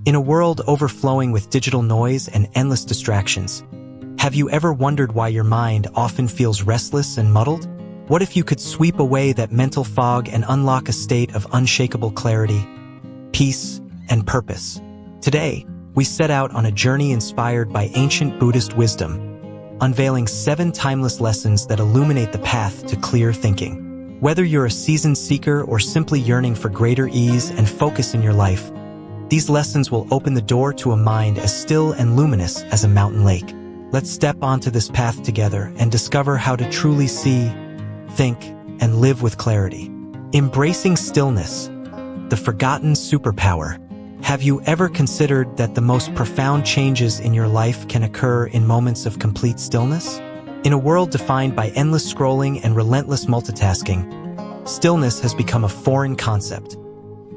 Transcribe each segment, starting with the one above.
In a world overflowing with digital noise and endless distractions, have you ever wondered why your mind often feels restless and muddled? What if you could sweep away that mental fog and unlock a state of unshakable clarity, peace, and purpose? Today, we set out on a journey inspired by ancient Buddhist wisdom, unveiling 7 timeless lessons that illuminate the path to clear thinking. Whether you're a seasoned seeker or simply yearning for greater ease and focus in your life, these lessons will open the door to a mind as still and luminous as a mountain lake. Let's step onto this path together and discover how to truly see, think, and live with clarity. Embracing stillness, the forgotten superpower. Have you ever considered that the most profound changes in your life can occur in moments of complete stillness? In a world defined by endless scrolling and relentless multitasking, stillness has become a foreign concept,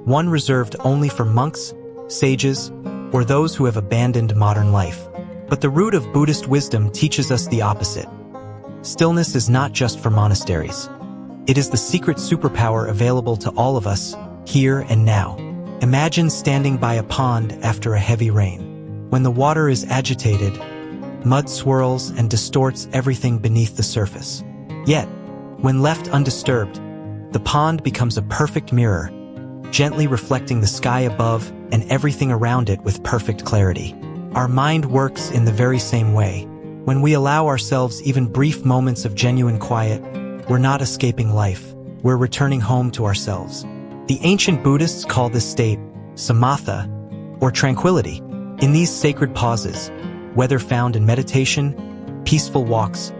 one reserved only for monks, sages, or those who have abandoned modern life. But the root of Buddhist wisdom teaches us the opposite. Stillness is not just for monasteries. It is the secret superpower available to all of us, here and now. Imagine standing by a pond after a heavy rain. When the water is agitated, mud swirls and distorts everything beneath the surface. Yet, when left undisturbed, the pond becomes a perfect mirror, gently reflecting the sky above and everything around it with perfect clarity. Our mind works in the very same way. When we allow ourselves even brief moments of genuine quiet, we're not escaping life, we're returning home to ourselves. The ancient Buddhists call this state samatha, or tranquility. In these sacred pauses, whether found in meditation, peaceful walks,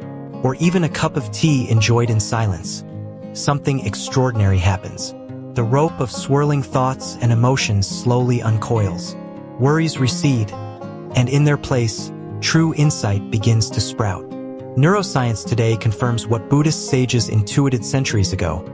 or even a cup of tea enjoyed in silence, something extraordinary happens. The rope of swirling thoughts and emotions slowly uncoils. Worries recede, and in their place, true insight begins to sprout. Neuroscience today confirms what Buddhist sages intuited centuries ago.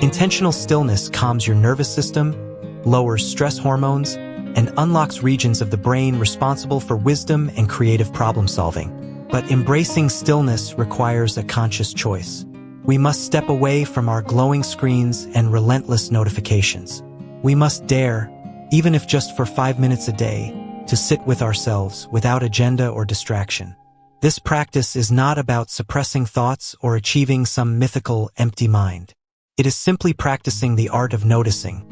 Intentional stillness calms your nervous system, lowers stress hormones, and unlocks regions of the brain responsible for wisdom and creative problem-solving. But embracing stillness requires a conscious choice. We must step away from our glowing screens and relentless notifications. We must dare, even if just for 5 minutes a day, to sit with ourselves without agenda or distraction. This practice is not about suppressing thoughts or achieving some mythical empty mind. It is simply practicing the art of noticing.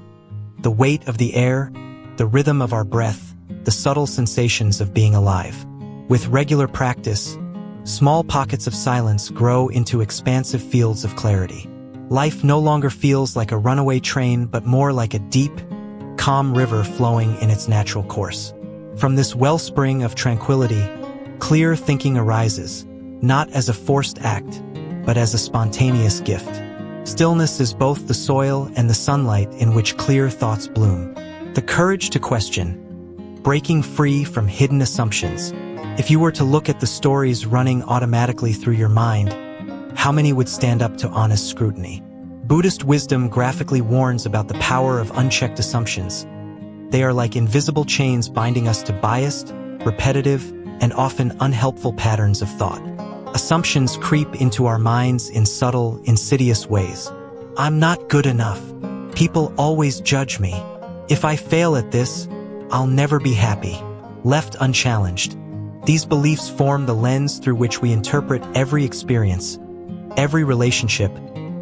The weight of the air, the rhythm of our breath, the subtle sensations of being alive. With regular practice, small pockets of silence grow into expansive fields of clarity. Life no longer feels like a runaway train, but more like a deep, calm river flowing in its natural course. From this wellspring of tranquility, clear thinking arises, not as a forced act, but as a spontaneous gift. Stillness is both the soil and the sunlight in which clear thoughts bloom. The courage to question, breaking free from hidden assumptions. If you were to look at the stories running automatically through your mind, how many would stand up to honest scrutiny? Buddhist wisdom graphically warns about the power of unchecked assumptions. They are like invisible chains binding us to biased, repetitive, and often unhelpful patterns of thought. Assumptions creep into our minds in subtle, insidious ways. I'm not good enough. People always judge me. If I fail at this, I'll never be happy. Left unchallenged, these beliefs form the lens through which we interpret every experience, every relationship,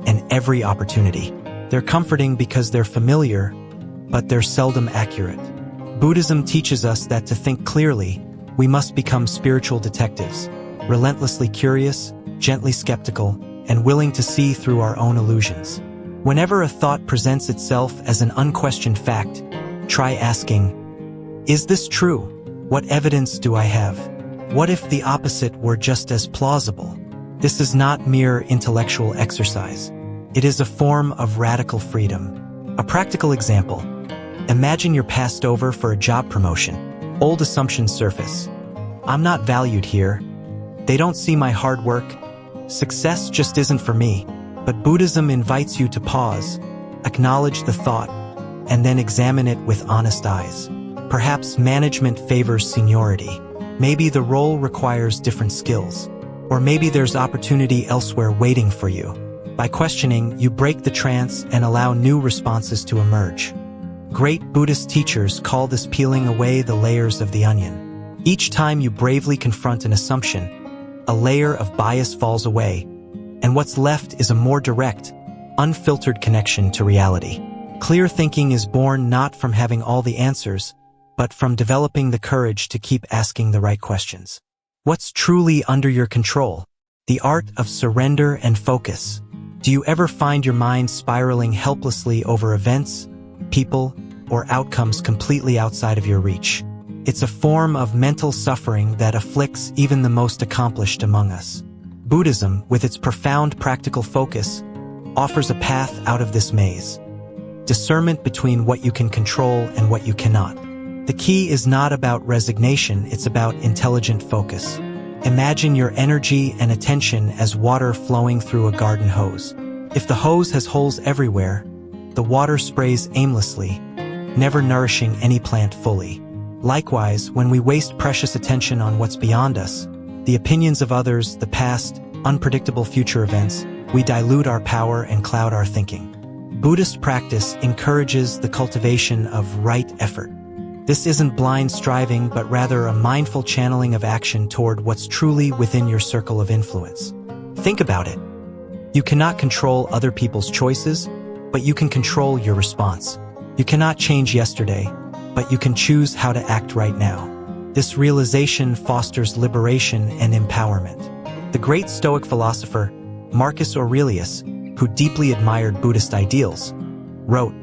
and every opportunity. They're comforting because they're familiar, but they're seldom accurate. Buddhism teaches us that to think clearly, we must become spiritual detectives, relentlessly curious, gently skeptical, and willing to see through our own illusions. Whenever a thought presents itself as an unquestioned fact, try asking, is this true? What evidence do I have? What if the opposite were just as plausible? This is not mere intellectual exercise. It is a form of radical freedom. A practical example. Imagine you're passed over for a job promotion. Old assumptions surface. I'm not valued here. They don't see my hard work. Success just isn't for me. But Buddhism invites you to pause, acknowledge the thought, and then examine it with honest eyes. Perhaps management favors seniority. Maybe the role requires different skills. Or maybe there's opportunity elsewhere waiting for you. By questioning, you break the trance and allow new responses to emerge. Great Buddhist teachers call this peeling away the layers of the onion. Each time you bravely confront an assumption, a layer of bias falls away, and what's left is a more direct, unfiltered connection to reality. Clear thinking is born not from having all the answers, but from developing the courage to keep asking the right questions. What's truly under your control? The art of surrender and focus. Do you ever find your mind spiraling helplessly over events, people, or outcomes completely outside of your reach? It's a form of mental suffering that afflicts even the most accomplished among us. Buddhism, with its profound practical focus, offers a path out of this maze. Discernment between what you can control and what you cannot. The key is not about resignation, it's about intelligent focus. Imagine your energy and attention as water flowing through a garden hose. If the hose has holes everywhere, the water sprays aimlessly, never nourishing any plant fully. Likewise, when we waste precious attention on what's beyond us, the opinions of others, the past, unpredictable future events, we dilute our power and cloud our thinking. Buddhist practice encourages the cultivation of right effort. This isn't blind striving, but rather a mindful channeling of action toward what's truly within your circle of influence. Think about it. You cannot control other people's choices, but you can control your response. You cannot change yesterday, but you can choose how to act right now. This realization fosters liberation and empowerment. The great Stoic philosopher, Marcus Aurelius, who deeply admired Buddhist ideals, wrote,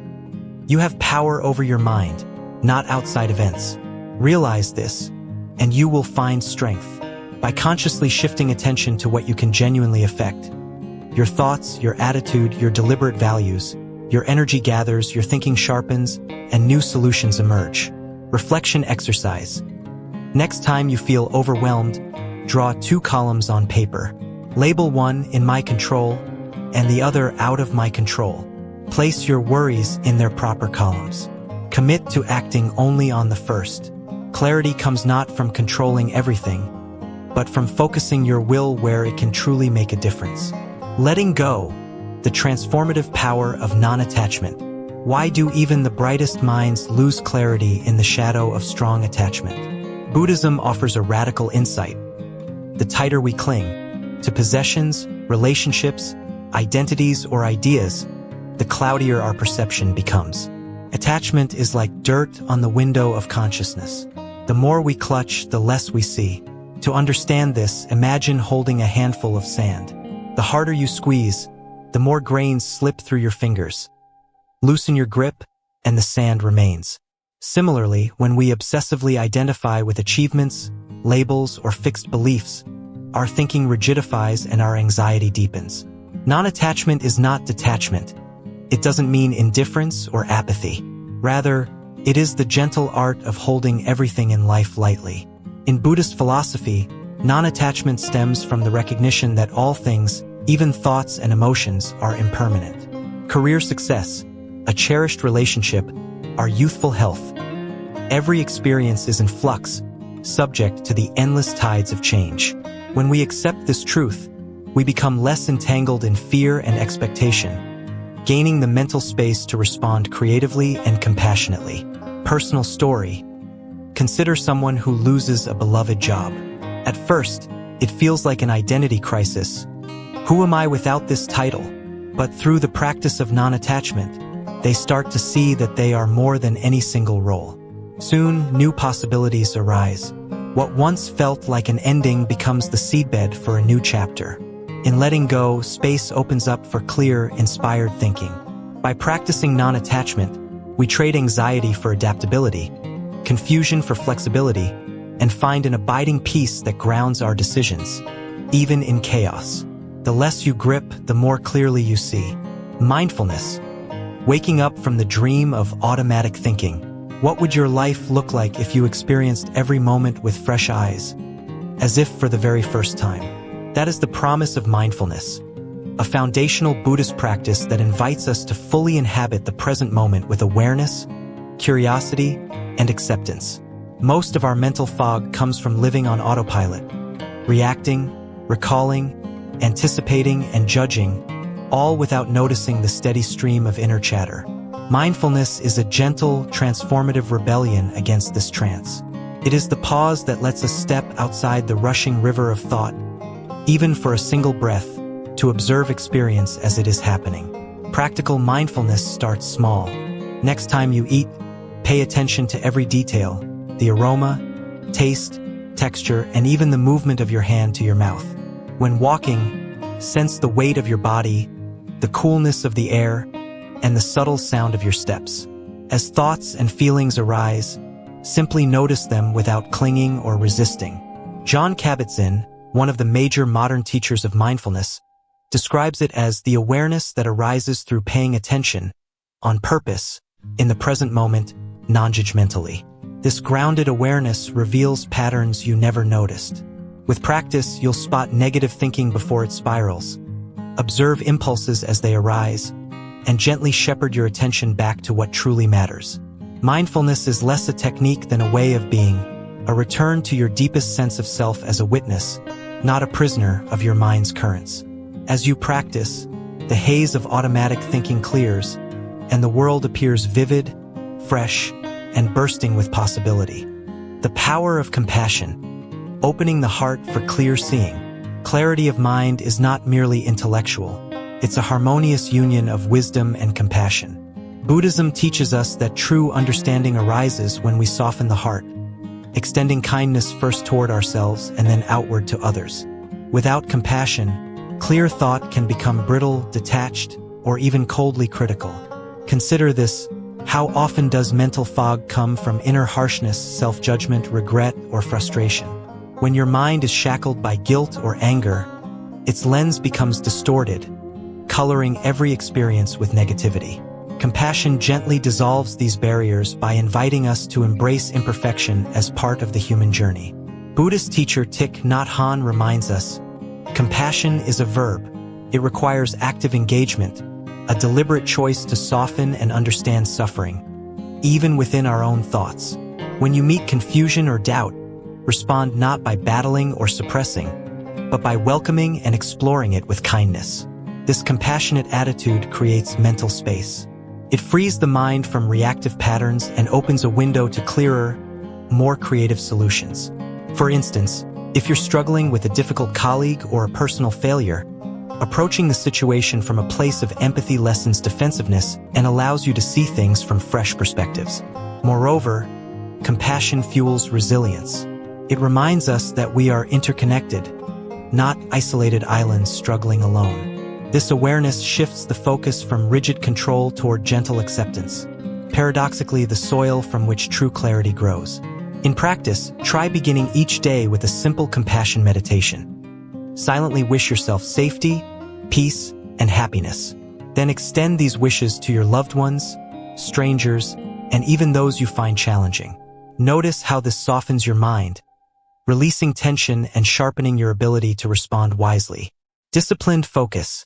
"You have power over your mind, not outside events. Realize this, and you will find strength." By consciously shifting attention to what you can genuinely affect, your thoughts, your attitude, your deliberate values, your energy gathers, your thinking sharpens, and new solutions emerge. Reflection exercise. Next time you feel overwhelmed, draw 2 columns on paper. Label one in my control and the other out of my control. Place your worries in their proper columns. Commit to acting only on the first. Clarity comes not from controlling everything, but from focusing your will where it can truly make a difference. Letting go, the transformative power of non-attachment. Why do even the brightest minds lose clarity in the shadow of strong attachment? Buddhism offers a radical insight. The tighter we cling to possessions, relationships, identities, or ideas, the cloudier our perception becomes. Attachment is like dirt on the window of consciousness. The more we clutch, the less we see. To understand this, imagine holding a handful of sand. The harder you squeeze, the more grains slip through your fingers. Loosen your grip, and the sand remains. Similarly, when we obsessively identify with achievements, labels, or fixed beliefs, our thinking rigidifies and our anxiety deepens. Non-attachment is not detachment. It doesn't mean indifference or apathy. Rather, it is the gentle art of holding everything in life lightly. In Buddhist philosophy, non-attachment stems from the recognition that all things, even thoughts and emotions, are impermanent. Career success, a cherished relationship, our youthful health. Every experience is in flux, subject to the endless tides of change. When we accept this truth, we become less entangled in fear and expectation, gaining the mental space to respond creatively and compassionately. Personal story. Consider someone who loses a beloved job. At first, it feels like an identity crisis. Who am I without this title? But through the practice of non-attachment, they start to see that they are more than any single role. Soon, new possibilities arise. What once felt like an ending becomes the seedbed for a new chapter. In letting go, space opens up for clear, inspired thinking. By practicing non-attachment, we trade anxiety for adaptability, confusion for flexibility, and find an abiding peace that grounds our decisions, even in chaos. The less you grip, the more clearly you see. Mindfulness. Waking up from the dream of automatic thinking. What would your life look like if you experienced every moment with fresh eyes, as if for the very first time? That is the promise of mindfulness, a foundational Buddhist practice that invites us to fully inhabit the present moment with awareness, curiosity, and acceptance. Most of our mental fog comes from living on autopilot, reacting, recalling, anticipating, and judging, all without noticing the steady stream of inner chatter. Mindfulness is a gentle, transformative rebellion against this trance. It is the pause that lets us step outside the rushing river of thought, even for a single breath, to observe experience as it is happening. Practical mindfulness starts small. Next time you eat, pay attention to every detail, the aroma, taste, texture, and even the movement of your hand to your mouth. When walking, sense the weight of your body, the coolness of the air, and the subtle sound of your steps. As thoughts and feelings arise, simply notice them without clinging or resisting. Jon Kabat-Zinn, one of the major modern teachers of mindfulness, describes it as the awareness that arises through paying attention, on purpose, in the present moment, non-judgmentally. This grounded awareness reveals patterns you never noticed. With practice, you'll spot negative thinking before it spirals, observe impulses as they arise, and gently shepherd your attention back to what truly matters. Mindfulness is less a technique than a way of being, a return to your deepest sense of self as a witness, not a prisoner of your mind's currents. As you practice, the haze of automatic thinking clears, and the world appears vivid, fresh, and bursting with possibility. The power of compassion, opening the heart for clear seeing. Clarity of mind is not merely intellectual. It's a harmonious union of wisdom and compassion. Buddhism teaches us that true understanding arises when we soften the heart, extending kindness first toward ourselves and then outward to others. Without compassion, clear thought can become brittle, detached, or even coldly critical. Consider this: how often does mental fog come from inner harshness, self-judgment, regret, or frustration? When your mind is shackled by guilt or anger, its lens becomes distorted, coloring every experience with negativity. Compassion gently dissolves these barriers by inviting us to embrace imperfection as part of the human journey. Buddhist teacher Thich Nhat Hanh reminds us, compassion is a verb. It requires active engagement, a deliberate choice to soften and understand suffering, even within our own thoughts. When you meet confusion or doubt, respond not by battling or suppressing, but by welcoming and exploring it with kindness. This compassionate attitude creates mental space. It frees the mind from reactive patterns and opens a window to clearer, more creative solutions. For instance, if you're struggling with a difficult colleague or a personal failure, approaching the situation from a place of empathy lessens defensiveness and allows you to see things from fresh perspectives. Moreover, compassion fuels resilience. It reminds us that we are interconnected, not isolated islands struggling alone. This awareness shifts the focus from rigid control toward gentle acceptance, paradoxically the soil from which true clarity grows. In practice, try beginning each day with a simple compassion meditation. Silently wish yourself safety, peace, and happiness. Then extend these wishes to your loved ones, strangers, and even those you find challenging. Notice how this softens your mind, releasing tension and sharpening your ability to respond wisely. Disciplined focus,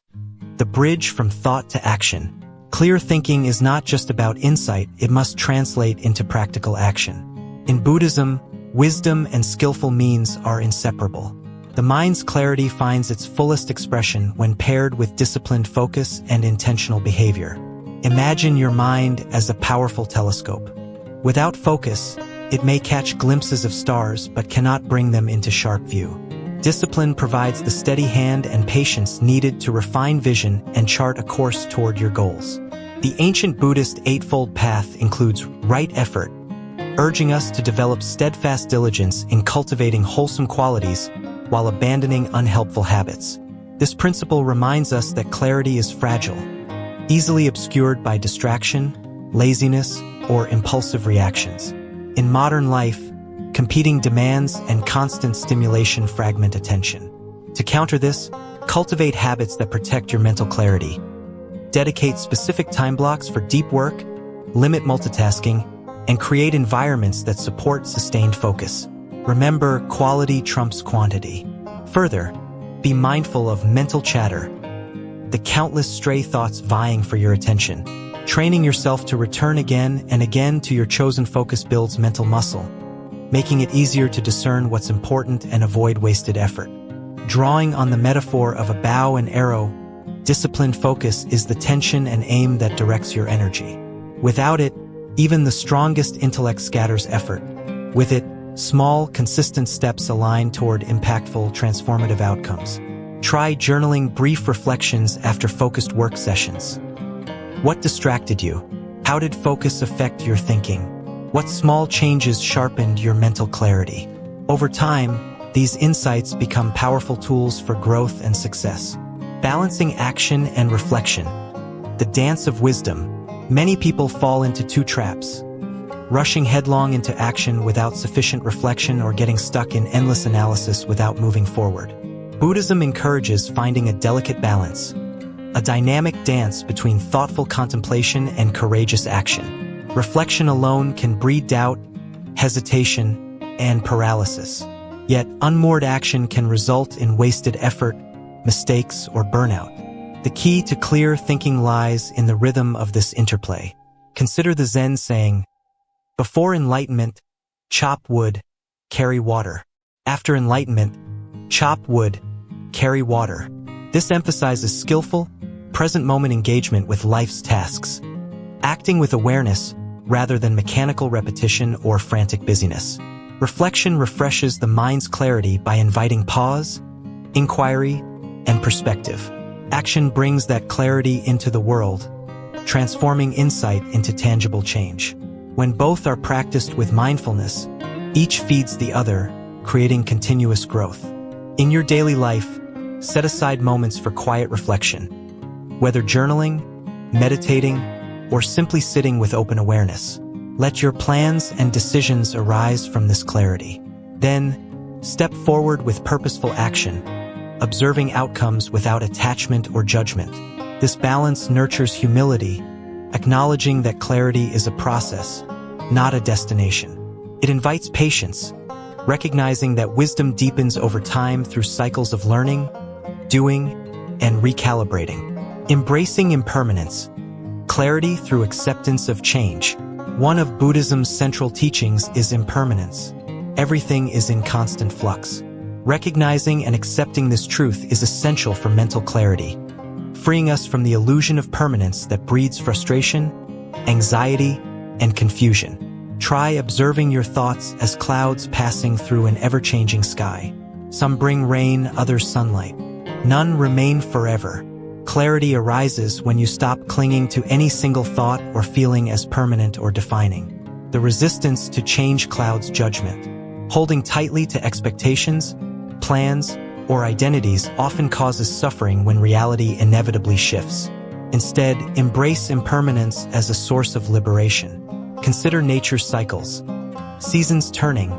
the bridge from thought to action. Clear thinking is not just about insight, it must translate into practical action. In Buddhism, wisdom and skillful means are inseparable. The mind's clarity finds its fullest expression when paired with disciplined focus and intentional behavior. Imagine your mind as a powerful telescope. Without focus, it may catch glimpses of stars but cannot bring them into sharp view. Discipline provides the steady hand and patience needed to refine vision and chart a course toward your goals. The ancient Buddhist Eightfold Path includes right effort, urging us to develop steadfast diligence in cultivating wholesome qualities while abandoning unhelpful habits. This principle reminds us that clarity is fragile, easily obscured by distraction, laziness, or impulsive reactions. In modern life, competing demands and constant stimulation fragment attention. To counter this, cultivate habits that protect your mental clarity. Dedicate specific time blocks for deep work, limit multitasking, and create environments that support sustained focus. Remember, quality trumps quantity. Further, be mindful of mental chatter, the countless stray thoughts vying for your attention. Training yourself to return again and again to your chosen focus builds mental muscle, making it easier to discern what's important and avoid wasted effort. Drawing on the metaphor of a bow and arrow, disciplined focus is the tension and aim that directs your energy. Without it, even the strongest intellect scatters effort. With it, small, consistent steps align toward impactful, transformative outcomes. Try journaling brief reflections after focused work sessions. What distracted you? How did focus affect your thinking? What small changes sharpened your mental clarity? Over time, these insights become powerful tools for growth and success. Balancing action and reflection. The dance of wisdom. Many people fall into two traps: rushing headlong into action without sufficient reflection, or getting stuck in endless analysis without moving forward. Buddhism encourages finding a delicate balance, a dynamic dance between thoughtful contemplation and courageous action. Reflection alone can breed doubt, hesitation, and paralysis. Yet, unmoored action can result in wasted effort, mistakes, or burnout. The key to clear thinking lies in the rhythm of this interplay. Consider the Zen saying, "Before enlightenment, chop wood, carry water. After enlightenment, chop wood, carry water." This emphasizes skillful, present-moment engagement with life's tasks, acting with awareness rather than mechanical repetition or frantic busyness. Reflection refreshes the mind's clarity by inviting pause, inquiry, and perspective. Action brings that clarity into the world, transforming insight into tangible change. When both are practiced with mindfulness, each feeds the other, creating continuous growth. In your daily life, set aside moments for quiet reflection. Whether journaling, meditating, or simply sitting with open awareness, let your plans and decisions arise from this clarity. Then, step forward with purposeful action, observing outcomes without attachment or judgment. This balance nurtures humility, acknowledging that clarity is a process, not a destination. It invites patience, recognizing that wisdom deepens over time through cycles of learning, doing, and recalibrating. Embracing impermanence, clarity through acceptance of change. One of Buddhism's central teachings is impermanence. Everything is in constant flux. Recognizing and accepting this truth is essential for mental clarity, freeing us from the illusion of permanence that breeds frustration, anxiety, and confusion. Try observing your thoughts as clouds passing through an ever-changing sky. Some bring rain, others sunlight. None remain forever. Clarity arises when you stop clinging to any single thought or feeling as permanent or defining. The resistance to change clouds judgment. Holding tightly to expectations, plans, or identities often causes suffering when reality inevitably shifts. Instead, embrace impermanence as a source of liberation. Consider nature's cycles. Seasons turning,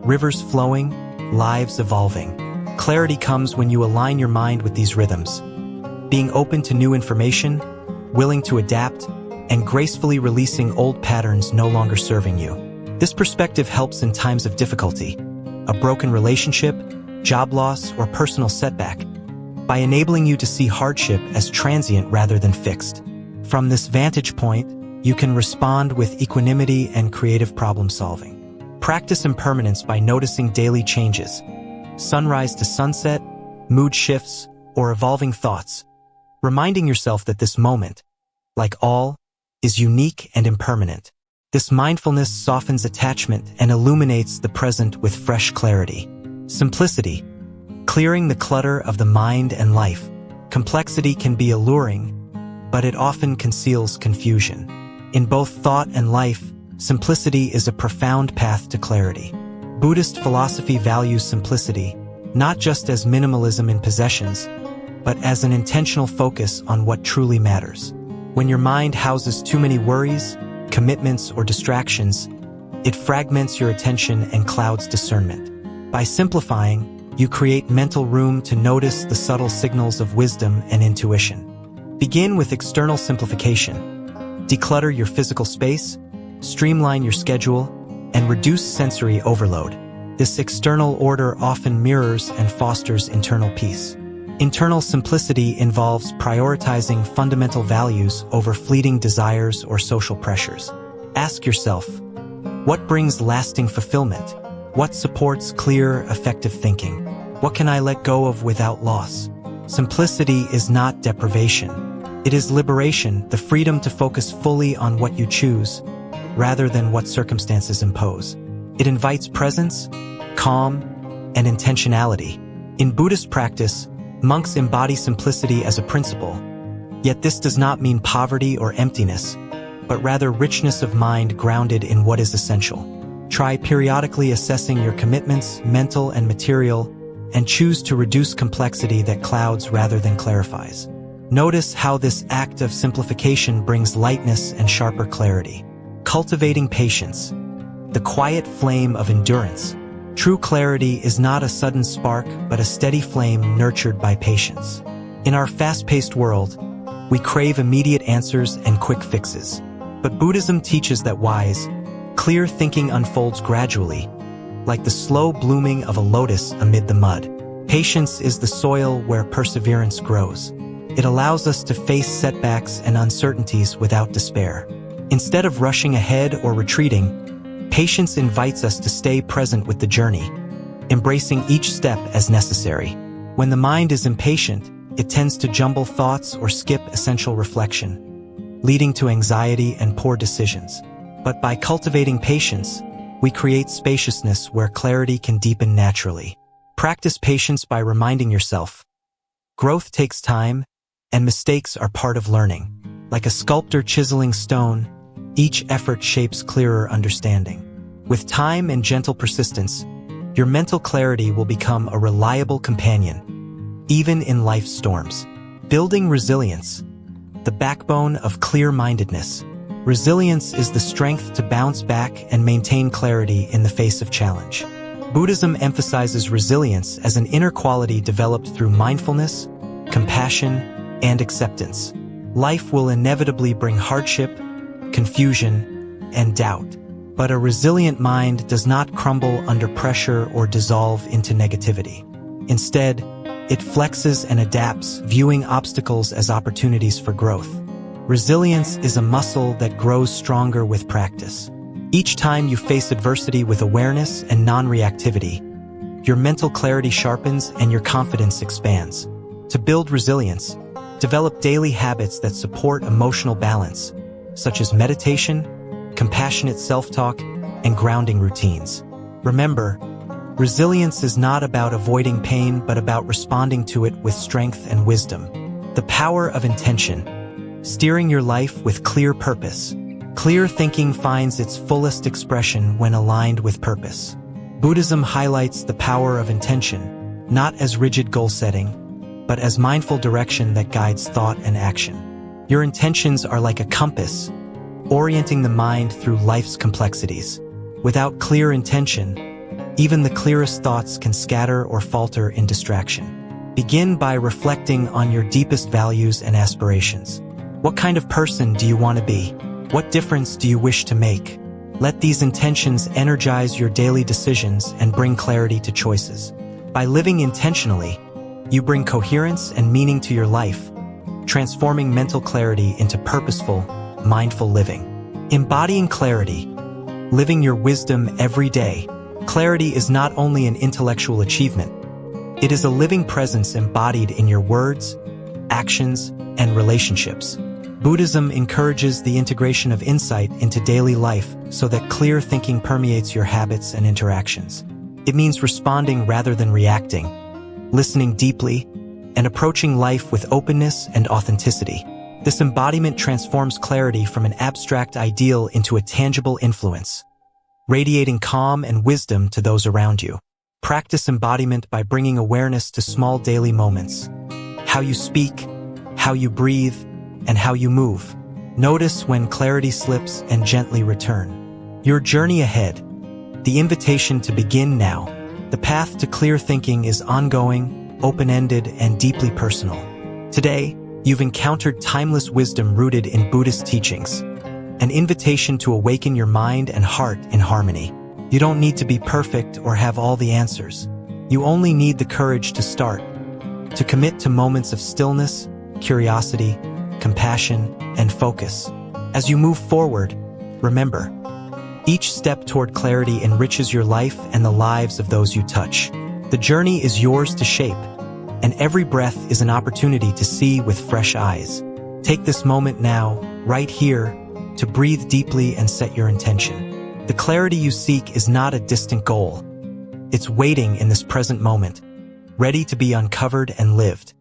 rivers flowing, lives evolving. Clarity comes when you align your mind with these rhythms, being open to new information, willing to adapt, and gracefully releasing old patterns no longer serving you. This perspective helps in times of difficulty, a broken relationship, job loss, or personal setback, by enabling you to see hardship as transient rather than fixed. From this vantage point, you can respond with equanimity and creative problem-solving. Practice impermanence by noticing daily changes, sunrise to sunset, mood shifts, or evolving thoughts, reminding yourself that this moment, like all, is unique and impermanent. This mindfulness softens attachment and illuminates the present with fresh clarity. Simplicity, clearing the clutter of the mind and life. Complexity can be alluring, but it often conceals confusion. In both thought and life, simplicity is a profound path to clarity. Buddhist philosophy values simplicity, not just as minimalism in possessions, but as an intentional focus on what truly matters. When your mind houses too many worries, commitments, or distractions, it fragments your attention and clouds discernment. By simplifying, you create mental room to notice the subtle signals of wisdom and intuition. Begin with external simplification. Declutter your physical space, streamline your schedule, and reduce sensory overload. This external order often mirrors and fosters internal peace. Internal simplicity involves prioritizing fundamental values over fleeting desires or social pressures. Ask yourself, what brings lasting fulfillment? What supports clear, effective thinking? What can I let go of without loss? Simplicity is not deprivation. It is liberation, the freedom to focus fully on what you choose, rather than what circumstances impose. It invites presence, calm, and intentionality. In Buddhist practice, monks embody simplicity as a principle, yet this does not mean poverty or emptiness, but rather richness of mind grounded in what is essential. Try periodically assessing your commitments, mental and material, and choose to reduce complexity that clouds rather than clarifies. Notice how this act of simplification brings lightness and sharper clarity. Cultivating patience, the quiet flame of endurance. True clarity is not a sudden spark, but a steady flame nurtured by patience. In our fast-paced world, we crave immediate answers and quick fixes. But Buddhism teaches that wise, clear thinking unfolds gradually, like the slow blooming of a lotus amid the mud. Patience is the soil where perseverance grows. It allows us to face setbacks and uncertainties without despair. Instead of rushing ahead or retreating, patience invites us to stay present with the journey, embracing each step as necessary. When the mind is impatient, it tends to jumble thoughts or skip essential reflection, leading to anxiety and poor decisions. But by cultivating patience, we create spaciousness where clarity can deepen naturally. Practice patience by reminding yourself, growth takes time, and mistakes are part of learning. Like a sculptor chiseling stone, each effort shapes clearer understanding. With time and gentle persistence, your mental clarity will become a reliable companion, even in life's storms. Building resilience, the backbone of clear-mindedness. Resilience is the strength to bounce back and maintain clarity in the face of challenge. Buddhism emphasizes resilience as an inner quality developed through mindfulness, compassion, and acceptance. Life will inevitably bring hardship, confusion, and doubt. But a resilient mind does not crumble under pressure or dissolve into negativity. Instead, it flexes and adapts, viewing obstacles as opportunities for growth. Resilience is a muscle that grows stronger with practice. Each time you face adversity with awareness and non-reactivity, your mental clarity sharpens and your confidence expands. To build resilience, develop daily habits that support emotional balance, such as meditation, compassionate self-talk, and grounding routines. Remember, resilience is not about avoiding pain, but about responding to it with strength and wisdom. The power of intention, steering your life with clear purpose. Clear thinking finds its fullest expression when aligned with purpose. Buddhism highlights the power of intention, not as rigid goal setting, but as mindful direction that guides thought and action. Your intentions are like a compass, orienting the mind through life's complexities. Without clear intention, even the clearest thoughts can scatter or falter in distraction. Begin by reflecting on your deepest values and aspirations. What kind of person do you want to be? What difference do you wish to make? Let these intentions energize your daily decisions and bring clarity to choices. By living intentionally, you bring coherence and meaning to your life, transforming mental clarity into purposeful, mindful living. Embodying clarity, living your wisdom every day. Clarity is not only an intellectual achievement, it is a living presence embodied in your words, actions, and relationships. Buddhism encourages the integration of insight into daily life so that clear thinking permeates your habits and interactions. It means responding rather than reacting, listening deeply, and approaching life with openness and authenticity. This embodiment transforms clarity from an abstract ideal into a tangible influence, radiating calm and wisdom to those around you. Practice embodiment by bringing awareness to small daily moments. How you speak, how you breathe, and how you move. Notice when clarity slips and gently return. Your journey ahead, the invitation to begin now. The path to clear thinking is ongoing, open-ended, and deeply personal. Today, you've encountered timeless wisdom rooted in Buddhist teachings, an invitation to awaken your mind and heart in harmony. You don't need to be perfect or have all the answers. You only need the courage to start, to commit to moments of stillness, curiosity, compassion, and focus. As you move forward, remember, each step toward clarity enriches your life and the lives of those you touch. The journey is yours to shape, and every breath is an opportunity to see with fresh eyes. Take this moment now, right here, to breathe deeply and set your intention. The clarity you seek is not a distant goal. It's waiting in this present moment, ready to be uncovered and lived.